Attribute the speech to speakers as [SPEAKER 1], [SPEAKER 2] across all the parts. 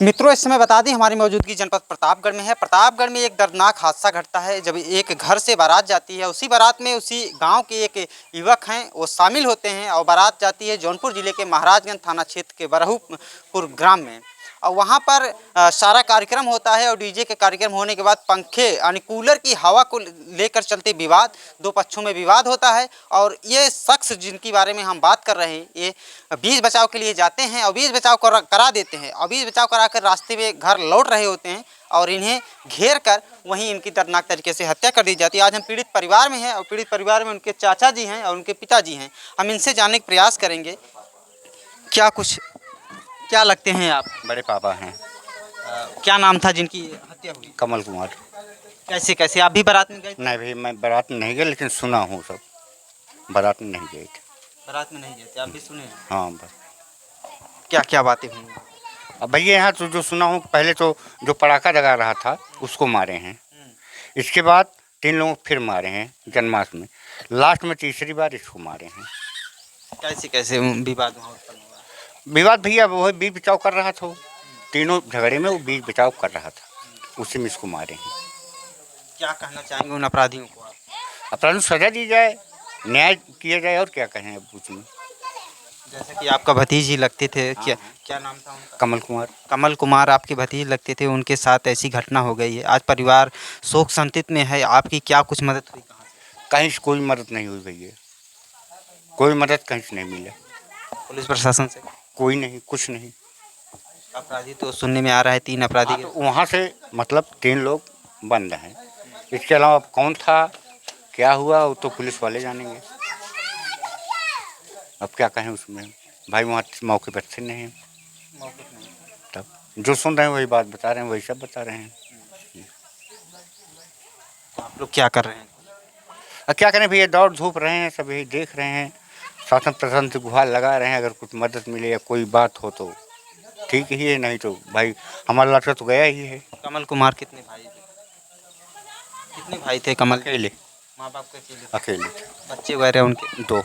[SPEAKER 1] मित्रों, इस समय बता दें हमारी मौजूदगी जनपद प्रतापगढ़ में है। प्रतापगढ़ में एक दर्दनाक हादसा घटता है जब एक घर से बारात जाती है। उसी बारात में उसी गांव के एक युवक हैं, वो शामिल होते हैं और बारात जाती है जौनपुर जिले के महाराजगंज थाना क्षेत्र के बरहूपुर ग्राम में। और वहाँ पर सारा कार्यक्रम होता है और डीजे के कार्यक्रम होने के बाद पंखे यानी कूलर की हवा को लेकर चलते विवाद, दो पक्षों में विवाद होता है। और ये शख्स जिनकी बारे में हम बात कर रहे हैं, ये बीच बचाव के लिए जाते हैं और बीच बचाव करा देते हैं और बीच बचाव कराकर रास्ते में घर लौट रहे होते हैं और इन्हें घेर कर वहीं इनकी दर्दनाक तरीके से हत्या कर दी जाती है। आज हम पीड़ित परिवार में हैं और पीड़ित परिवार में उनके चाचा जी हैं और उनके पिताजी हैं। हम इनसे जानने का प्रयास करेंगे क्या लगते हैं आप?
[SPEAKER 2] बड़े पापा हैं।
[SPEAKER 1] क्या नाम था जिनकी हत्या हुई?
[SPEAKER 2] कमल कुमार।
[SPEAKER 1] कैसे कैसे आप भी बारात में गए थे?
[SPEAKER 2] नहीं भाई, मैं बारात में नहीं गया, लेकिन सुना हूँ सब। बारात में नहीं गए थे।
[SPEAKER 1] बारात में नहीं गए थे, आप भी सुने हैं?
[SPEAKER 2] हाँ बस।
[SPEAKER 1] क्या क्या बातें हुई?
[SPEAKER 2] अब भैया यहाँ तो जो सुना हूँ, पहले तो जो पटाखा लगा रहा था उसको मारे हैं। इसके बाद 3 लोग फिर मारे हैं जन्माष्टमी में। लास्ट में तीसरी बार इसको मारे हैं।
[SPEAKER 1] कैसे कैसे विवाद वहाँ उत्पन्न हुआ?
[SPEAKER 2] विवाद भैया वही बीच बचाव कर रहा था। तीनों झगड़े में वो बीच बचाव कर रहा था, उसी में इसको मारे हैं।
[SPEAKER 1] क्या कहना चाहेंगे उन अपराधियों को आप?
[SPEAKER 2] अपराध को सजा दी जाए, न्याय किया जाए, और क्या कहें अब उसमें।
[SPEAKER 1] जैसे कि आपका भतीजी लगते थे, क्या नाम था उनका?
[SPEAKER 2] कमल कुमार।
[SPEAKER 1] कमल कुमार आपके भतीजे लगते थे, उनके साथ ऐसी घटना हो गई है। आज परिवार शोक संतप्त में है। आपकी क्या कुछ मदद हुई कहाँ से?
[SPEAKER 2] कहीं से कोई मदद नहीं हुई भैया, कोई मदद कहीं से नहीं मिला।
[SPEAKER 1] पुलिस प्रशासन से?
[SPEAKER 2] कोई नहीं, कुछ नहीं।
[SPEAKER 1] अपराधी तो सुनने में आ रहा है 3 अपराधी
[SPEAKER 2] तो वहाँ से मतलब 3 लोग बंद हैं। इसके अलावा अब कौन था, क्या हुआ, वो तो पुलिस वाले जानेंगे। अब क्या कहें उसमें भाई, वहाँ मौके पर थे नहीं। तब जो सुन रहे हैं वही बात बता रहे हैं, वही सब बता रहे हैं।
[SPEAKER 1] आप लोग क्या कर रहे हैं?
[SPEAKER 2] अब क्या करें भैया, दौड़ धूप रहे हैं, सब यही देख रहे हैं। शासन प्रशासन से गुहार लगा रहे हैं, अगर कुछ मदद मिले या कोई बात हो तो ठीक ही है, नहीं तो भाई हमारा लड़का तो गया ही है।
[SPEAKER 1] कमल कुमार कितने भाई थे? कितने भाई थे कमल?
[SPEAKER 2] अकेले।
[SPEAKER 1] माँ बाप के
[SPEAKER 2] अकेले
[SPEAKER 1] बच्चे वगैरह उनके?
[SPEAKER 2] 2,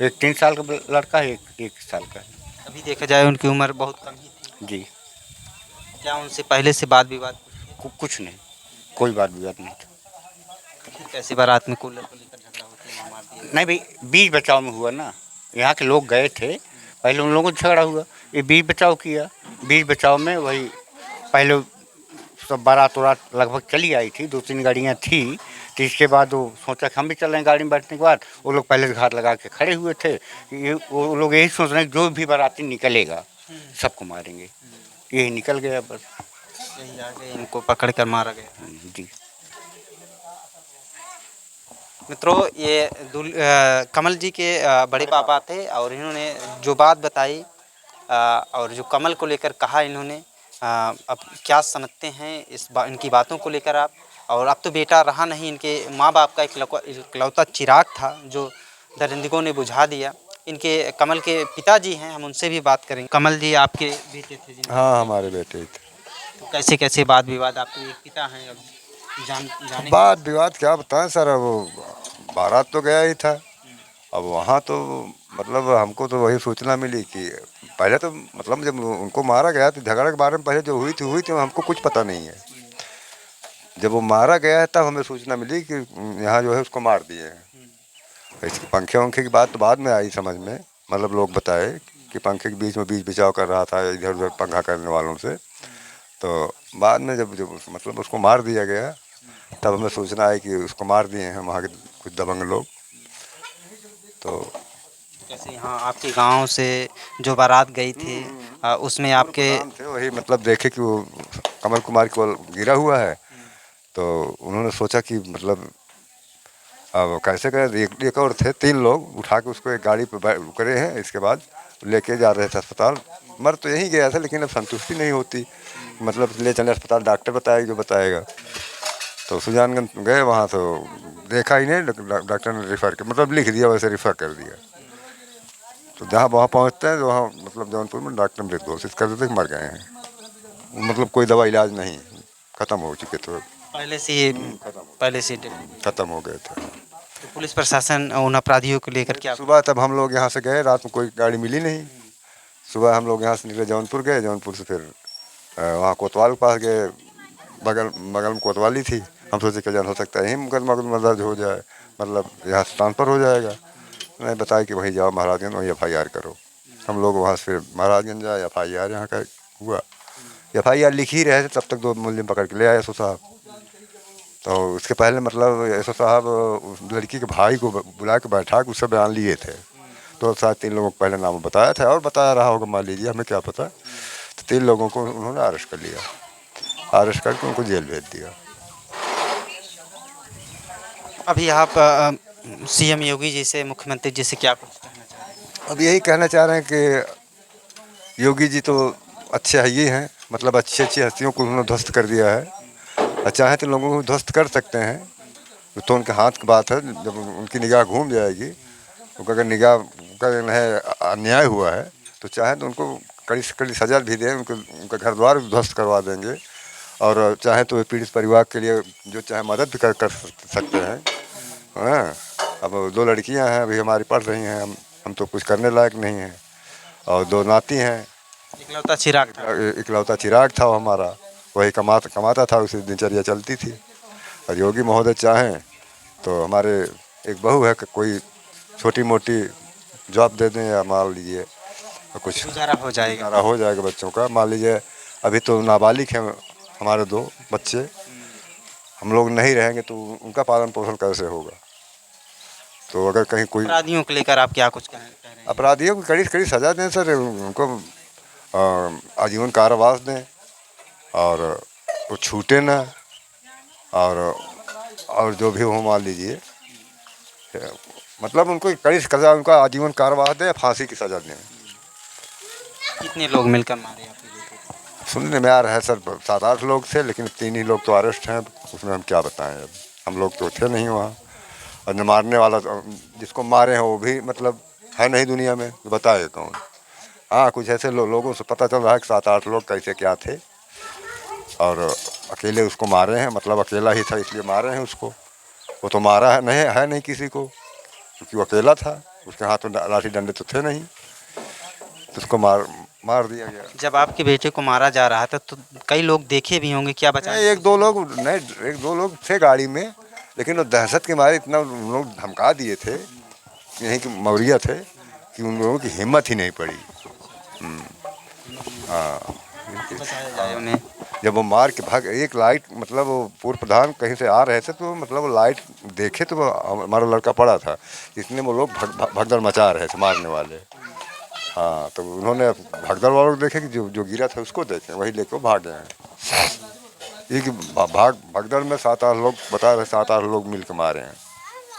[SPEAKER 2] एक 3 साल का लड़का है, एक 1 साल का है।
[SPEAKER 1] अभी देखा जाए उनकी उम्र बहुत कम ही थी।
[SPEAKER 2] जी।
[SPEAKER 1] क्या उनसे पहले से वाद विवाद?
[SPEAKER 2] कुछ नहीं, कोई बात विवाद नहीं था।
[SPEAKER 1] फिर कैसी बारात में कूलर को लेकर झगड़ा होती है, मार दिया?
[SPEAKER 2] नहीं भाई, बीच बचाव में हुआ ना। यहाँ के लोग गए थे, पहले उन लोगों से झगड़ा हुआ, ये बीच बचाव किया। बीच बचाव में वही पहले सब बारात वारात लगभग चली आई थी, 2-3 गाड़ियाँ थी। तो इसके बाद वो सोचा कि हम भी चल रहे हैं गाड़ी में बैठने के बाद। वो लोग पहले से घात लगा के खड़े हुए थे। ये वो लोग यही सोच रहे हैं जो भी बाराती निकलेगा सबको मारेंगे। यही निकल गया बस।
[SPEAKER 1] यही आगे इनको पकड़ कर मारा गया।
[SPEAKER 2] जी।
[SPEAKER 1] मित्रों, ये कमल जी के बड़े पापा थे और इन्होंने जो बात बताई और जो कमल को लेकर कहा इन्होंने, अब क्या समझते हैं इनकी बातों को लेकर आप? और अब तो बेटा रहा नहीं, इनके माँ बाप का इकलौता चिराग था जो दरिंदगों ने बुझा दिया। इनके कमल के पिताजी हैं, हम उनसे भी बात करेंगे। कमल जी आपके बेटे थे?
[SPEAKER 3] हाँ, हमारे बेटे थे।
[SPEAKER 1] तो कैसे कैसे वाद विवाद? आपके एक पिता हैं, अब जाने
[SPEAKER 3] बात विवाद क्या बताएं सर, अब वो बारात तो गया ही था। अब वहाँ तो मतलब हमको तो वही सूचना मिली कि पहले तो मतलब जब उनको मारा गया तो झगड़ा के बारे में पहले जो हुई थी हमको कुछ पता नहीं है। जब वो मारा गया है तब हमें सूचना मिली कि यहाँ जो है उसको मार दिए हैं। इसके पंखे वंखे की बात तो बाद में आई समझ में, मतलब लोग बताए कि पंखे के बीच में बीच बचाव कर रहा था इधर उधर पंखा करने वालों से। तो बाद में जब मतलब उसको मार दिया गया तब हमें सूचना आई कि उसको मार दिए हैं वहाँ के कुछ दबंग लोग। तो
[SPEAKER 1] कैसे यहाँ आपके गांव से जो बारात गई थी उसमें आपके
[SPEAKER 3] थे वही मतलब देखे कि वो कमल कुमार को गिरा हुआ है, तो उन्होंने सोचा कि मतलब अब कैसे करें। एक और थे, 3 लोग उठा के उसको एक गाड़ी पे करे हैं। इसके बाद लेके जा रहे थे अस्पताल। मर तो यहीं गया था लेकिन अब संतुष्टि नहीं होती, मतलब ले चले अस्पताल, डॉक्टर बताएगा जो बताएगा। तो सुजानगंज गए, वहाँ तो देखा ही नहीं, डॉक्टर ने रिफ़र कर मतलब लिख दिया, वैसे रिफ़र कर दिया। तो जहाँ वहाँ पहुँचते हैं तो वहाँ मतलब जौनपुर में डॉक्टर ने घोषित कर देते कि मर गए हैं, मतलब कोई दवा इलाज नहीं, ख़त्म हो चुके थे,
[SPEAKER 1] पहले से
[SPEAKER 3] ख़त्म हो गए थे।
[SPEAKER 1] तो पुलिस प्रशासन उन अपराधियों को लेकर क्या?
[SPEAKER 3] सुबह तब हम लोग यहाँ से गए, रात में कोई गाड़ी मिली नहीं। सुबह हम लोग यहाँ से निकले, जौनपुर गए, जौनपुर से फिर वहाँ कोतवाल के पास गए, बगल बगल में कोतवाली थी। हम सोचे कि जान हो सकता है यही मुकदमा दर्ज हो जाए, मतलब यहाँ से ट्रांसफ़र हो जाएगा। उन्होंने बताया कि वहीं जाओ महाराजगंज, वहीं FIR करो। हम लोग वहाँ से फिर महाराजगंज जाए, FIR यहाँ का हुआ। FIR लिख ही रहे थे, तब तक 2 मुलजिम पकड़ के ले आए एसओ साहब। तो उसके पहले मतलब एसओ साहब उस लड़की के भाई को बुला के बैठा के उससे बयान लिए थे। तो शायद 3 लोगों को पहले नाम बताया था और बताया रहा होगा, मान लीजिए, हमें क्या पता। तो 3 लोगों को उन्होंने अरेस्ट कर लिया, अरेस्ट करके उनको जेल भेज दिया।
[SPEAKER 1] अभी आप CM योगी जी से, मुख्यमंत्री जी से क्या कुछ कहना चाह रहे हैं?
[SPEAKER 3] अब यही कहना चाह रहे हैं कि योगी जी तो अच्छे ही हैं, मतलब अच्छी अच्छी हस्तियों को उन्होंने ध्वस्त कर दिया है। और चाहे तो लोगों को ध्वस्त कर सकते हैं, तो उनके हाथ की बात है। जब उनकी निगाह घूम जाएगी, उनका अगर निगाह का है अन्याय हुआ है, तो चाहे तो उनको कड़ी से कड़ी सजा भी दें, उनका घर द्वार भी ध्वस्त करवा देंगे। और चाहे तो पीड़ित परिवार के लिए जो चाहे मदद भी कर सकते हैं। हाँ, अब 2 लड़कियां हैं अभी हमारी पढ़ रही हैं, हम तो कुछ करने लायक नहीं हैं। और 2 नाती हैं,
[SPEAKER 1] इकलौता चिराग था।
[SPEAKER 3] इकलौता चिराग था वो हमारा, वही कमाता था, उसी दिनचर्या चलती थी। और योगी महोदय चाहें तो हमारे एक बहू है, कोई छोटी मोटी जॉब दे दें, या मान लीजिए कुछ
[SPEAKER 1] गुजारा हो जाएगा।
[SPEAKER 3] गुजारा हो जाएगा बच्चों का। मान लीजिए अभी तो नाबालिग हैं हमारे 2 बच्चे, हम लोग नहीं रहेंगे तो उनका पालन पोषण कैसे होगा। तो अगर कहीं कोई
[SPEAKER 1] अपराधियों को लेकर आप क्या कुछ कह रहे हैं?
[SPEAKER 3] अपराधियों को कड़ी से कड़ी सजा दें सर, उनको आजीवन कारावास दें, और वो छूटे ना। और जो भी हो, मान लीजिए, मतलब उनको कड़ी से सजा, उनका आजीवन कारावास दें, फांसी की सजा दें।
[SPEAKER 1] कितने लोग मिलकर मारे आपके बेटे को?
[SPEAKER 3] सुनने में आ रहा है सर 7-8 लोग थे, लेकिन 3 ही लोग तो अरेस्ट हैं। उसमें हम क्या बताएं, अब हम लोग तो थे नहीं वहाँ। और न मारने वाला जिसको मारे हैं वो भी मतलब है नहीं दुनिया में, तो बताए कौन। हाँ, कुछ ऐसे लोगों से पता चल रहा है कि 7-8 लोग कैसे क्या थे, और अकेले उसको मारे हैं, मतलब अकेला ही था इसलिए मारे हैं उसको। वो तो मारा है नहीं किसी को, क्योंकि वो अकेला था, उसके हाथ में लाठी डंडे तो थे नहीं, तो उसको मार दिया गया।
[SPEAKER 1] जब आपके बेटे को मारा जा रहा था तो कई लोग देखे भी होंगे, क्या बचा?
[SPEAKER 3] 1-2 लोग नहीं, 1-2 लोग थे गाड़ी में, लेकिन वो दहशत के मारे इतना उन लोग धमका दिए थे, यहीं के मौरिया थे, कि उन लोगों की हिम्मत ही नहीं पड़ी। हाँ,
[SPEAKER 1] बचाया जाए उन्हें।
[SPEAKER 3] जब वो मार के भाग, एक लाइट, मतलब वो पूर्व प्रधान कहीं से आ रहे थे, तो मतलब वो लाइट देखे तो वो हमारा लड़का पड़ा था, इसलिए वो लोग भगदड़ मचा रहे थे मारने वाले। हाँ, तो उन्होंने भगदड़ वालों को देखे कि जो गिरा था उसको देखे, वही लेके भाग गए हैं। ये कि भगदड़ में 7-8 लोग बता रहे, 7-8 लोग मिल के मारे हैं।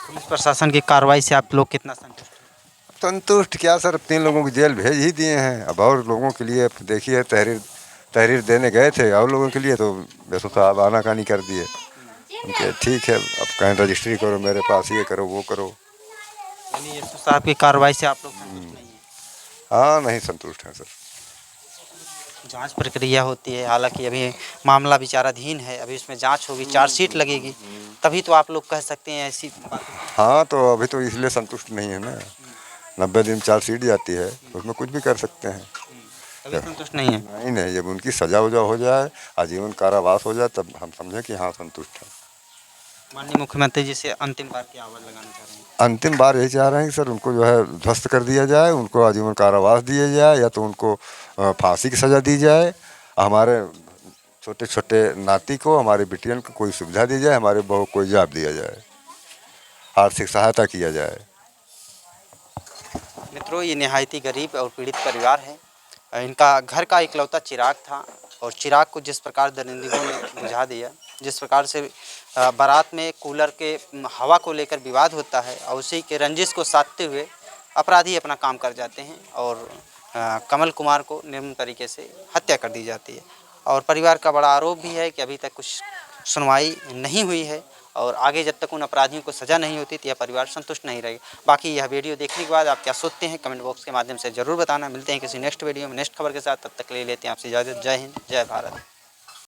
[SPEAKER 1] पुलिस प्रशासन की कार्रवाई से आप लोग कितना संतुष्ट हैं?
[SPEAKER 3] संतुष्ट क्या सर, 3 लोगों को जेल भेज ही दिए हैं। अब और लोगों के लिए देखिए, तहरीर देने गए थे और लोगों के लिए, तो वैसे साहब आनाकानी कर दिए। उनके ठीक है, अब कहीं रजिस्ट्री करो मेरे पास, ये करो वो करो।
[SPEAKER 1] यानी एसपी साहब की कार्रवाई से आप लोग संतुष्ट नहीं हैं?
[SPEAKER 3] हाँ, नहीं संतुष्ट हैं सर।
[SPEAKER 1] जांच प्रक्रिया होती है, हालांकि अभी मामला विचाराधीन है, अभी इसमें जांच होगी, चार्जशीट लगेगी, तभी तो आप लोग कह सकते हैं ऐसी बात।
[SPEAKER 3] हाँ, तो अभी तो इसलिए संतुष्ट नहीं है ना, 90 दिन चार्जशीट जाती है, तो उसमें कुछ भी कर सकते हैं।
[SPEAKER 1] तभी संतुष्ट नहीं है।
[SPEAKER 3] नहीं, जब उनकी सजा वजा हो जाए, आजीवन कारावास हो जाए, तब हम समझें कि हाँ संतुष्ट हैं।
[SPEAKER 1] माननीय मुख्यमंत्री जी से अंतिम बार क्या आह्वान लगाना चाह रहे हैं?
[SPEAKER 3] अंतिम बार यही चाह रहे हैं कि सर उनको जो है ध्वस्त कर दिया जाए, उनको आजीवन कारावास दिया जाए, या तो उनको फांसी की सज़ा दी जाए। हमारे छोटे छोटे नाती को, हमारे बिटियन को कोई सुविधा दी जाए, हमारे बहू को कोई जॉब दिया जाए, आर्थिक सहायता किया जाए।
[SPEAKER 1] मित्रों, ये निहायती गरीब और पीड़ित परिवार है। इनका घर का इकलौता चिराग था, और चिराग को जिस प्रकार दरिंदों ने बुझा दिया, जिस प्रकार से बारात में कूलर के हवा को लेकर विवाद होता है, और उसी के रंजिश को साधते हुए अपराधी अपना काम कर जाते हैं, और कमल कुमार को निर्मम तरीके से हत्या कर दी जाती है। और परिवार का बड़ा आरोप भी है कि अभी तक कुछ सुनवाई नहीं हुई है, और आगे जब तक उन अपराधियों को सज़ा नहीं होती तो यह परिवार संतुष्ट नहीं रहेगा। बाकी यह वीडियो देखने के बाद आप क्या सोचते हैं, कमेंट बॉक्स के माध्यम से ज़रूर बताना। मिलते हैं किसी नेक्स्ट वीडियो में नेक्स्ट खबर के साथ, तब तक ले लेते हैं आपसे इजाज़त। जय हिंद, जय भारत।